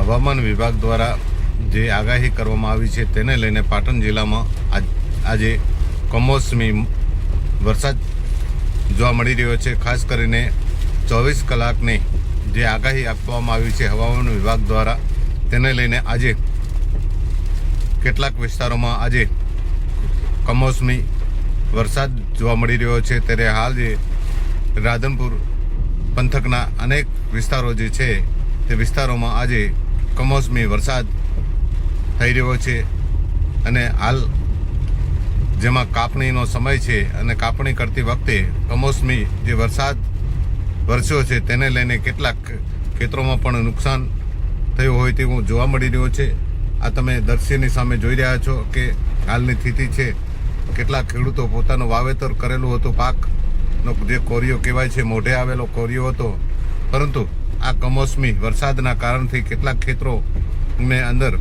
હવામાન વિભાગ દ્વારા જે આગાહી કરવામાં આવી છે તેને લઈને પાટણ જિલ્લામાં આજે કમોસમી વરસાદ જોવા મળી રહ્યો છે। ખાસ કરીને 24 કલાકની જે આગાહી આપવામાં આવી છે હવામાન વિભાગ દ્વારા તેને લઈને આજે કેટલાક વિસ્તારોમાં આજે કમોસમી વરસાદ જોવા મળી રહ્યો છે। ત્યારે હાલ જે રાધનપુર પંથકના અનેક વિસ્તારો જે છે તે વિસ્તારોમાં આજે કમોસમી વરસાદ થઈ રહ્યો છે અને હાલ જેમાં કાપણીનો સમય છે અને કાપણી કરતી વખતે કમોસમી જે વરસાદ વરસ્યો છે તેને લઈને કેટલાક ખેતરોમાં પણ નુકસાન થયું હોય તેવું જોવા મળી રહ્યું છે। આ તમે દ્રશ્યની સામે જોઈ રહ્યા છો કે હાલની સ્થિતિ છે। કેટલાક ખેડૂતો પોતાનું વાવેતર કરેલું હતું, પાકનો જે કોરિયો કહેવાય છે, મોઢે આવેલો કોરિયો હતો, પરંતુ આ કમોસમી વરસાદના કારણથી કેટલાક ખેતરોને અંદર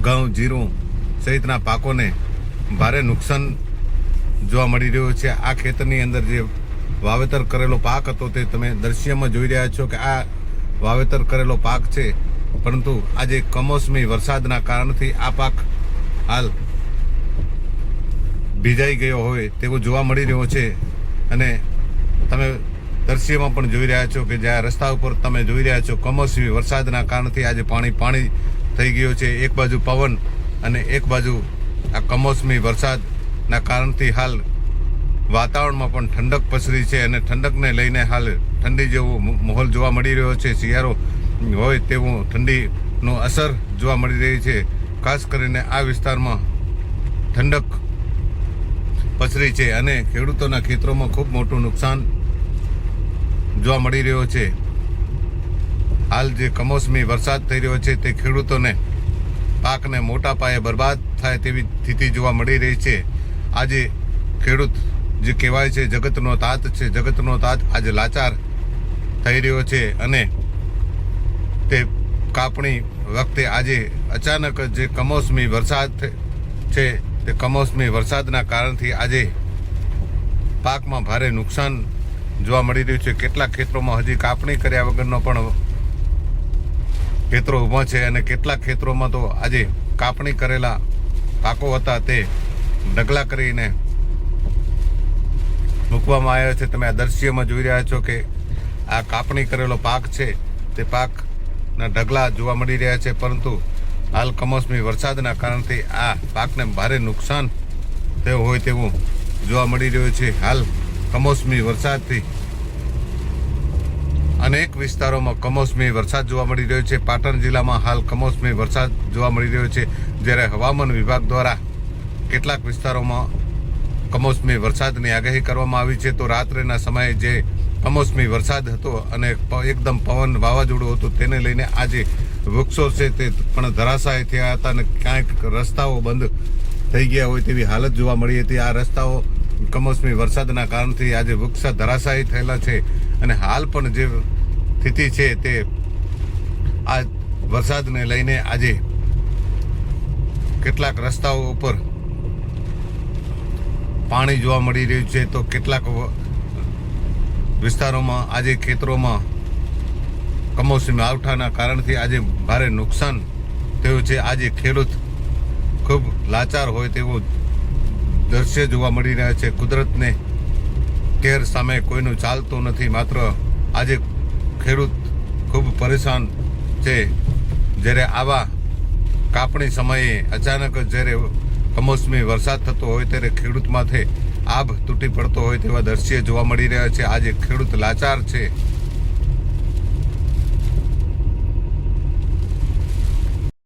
ઘઉં, જીરું સહિતના પાકોને ભારે નુકસાન જોવા મળી રહ્યું છે। આ ખેતરની અંદર જે વાવેતર કરેલો પાક હતો તે તમે દ્રશ્યમાં જોઈ રહ્યા છો કે આ વાવેતર કરેલો પાક છે, પરંતુ આજે કમોસમી વરસાદના કારણથી આ પાક હાલ ભીજાઈ ગયો હોય તેવું જોવા મળી રહ્યું છે। અને તમે દ્રશ્યમાં પણ જોઈ રહ્યા છો કે જ્યાં રસ્તા ઉપર તમે જોઈ રહ્યા છો કમોસમી વરસાદના કારણથી આજે પાણી થઈ ગયો છે। એક બાજુ પવન અને એક બાજુ આ કમોસમી વરસાદના કારણથી હાલ વાતાવરણમાં પણ ઠંડક પસરી છે અને ઠંડકને લઈને હાલ ઠંડી જેવો માહોલ જોવા મળી રહ્યો છે। શિયાળો હોય તેવું ઠંડીનો અસર જોવા મળી રહી છે। ખાસ કરીને આ વિસ્તારમાં ઠંડક પસરી છે અને ખેડૂતોના ખેતરોમાં ખૂબ મોટું નુકસાન જોવા મળી રહ્યો છે। હાલ જે કમોસમી વરસાદ થઈ રહ્યો છે તે ખેડૂતોને પાકને મોટા પાયે બરબાદ થાય તેવી સ્થિતિ જોવા મળી રહી છે। આજે ખેડૂત જે કહેવાય છે જગતનો તાત છે, જગતનો તાત આજે લાચાર થઈ રહ્યો છે અને તે કાપણી વખતે આજે અચાનક જે કમોસમી વરસાદ છે તે કમોસમી વરસાદના કારણથી આજે પાકમાં ભારે નુકસાન જોવા મળી રહ્યું છે। કેટલાક ખેતરોમાં હજી કાપણી કર્યા વગરનો પણ ખેતરો ઊભા છે અને કેટલાક ખેતરોમાં તો આજે કાપણી કરેલા પાકો હતા તે ઢગલા કરીને મૂકવામાં આવ્યા છે। તમે આ દ્રશ્યમાં જોઈ રહ્યા છો કે આ કાપણી કરેલો પાક છે તે પાકના ઢગલા જોવા મળી રહ્યા છે, પરંતુ હાલ કમોસમી વરસાદના કારણથી આ પાકને ભારે નુકસાન થયું હોય તેવું જોવા મળી રહ્યું છે। હાલ કમોસમી વરસાદથી અનેક વિસ્તારોમાં કમોસમી વરસાદ જોવા મળી રહ્યો છે। પાટણ જિલ્લામાં હાલ કમોસમી વરસાદ જોવા મળી રહ્યો છે, જ્યારે હવામાન વિભાગ દ્વારા કેટલાક વિસ્તારોમાં કમોસમી વરસાદની આગાહી કરવામાં આવી છે। તો રાત્રેના સમયે જે કમોસમી વરસાદ હતો અને એકદમ પવન વાવાઝોડું હતું તેને લઈને આજે વૃક્ષો છે તે પણ ધરાશાયી થયા હતા અને ક્યાંક રસ્તાઓ બંધ થઈ ગયા હોય તેવી હાલત જોવા મળી હતી। આ રસ્તાઓ કમોસમી વરસાદના કારણથી આજે વૃક્ષ ધરાશાયી થયેલા છે અને હાલ પણ જે સ્થિતિ છે તે આ વરસાદને લઈને આજે કેટલાક રસ્તાઓ ઉપર પાણી જોવા મળી રહ્યું છે, તો કેટલાક વિસ્તારોમાં આજે ખેતરોમાં કમોસમી માવઠાના કારણથી આજે ભારે નુકસાન થયું છે। આજે ખેડૂત ખૂબ લાચાર હોય તેવું દ્રશ્ય જોવા મળી રહ્યા છે। કુદરતને કેર સામે કોઈનું ચાલતું નથી, માત્ર આજે ખેડૂત ખૂબ પરેશાન છે। જ્યારે આવા કાપણી સમયે અચાનક જ્યારે કમોસમી વરસાદ થતો હોય ત્યારે ખેડૂત માથે આભ તૂટી પડતો હોય તેવા દ્રશ્ય જોવા મળી રહ્યા છે। આજે ખેડૂત લાચાર છે।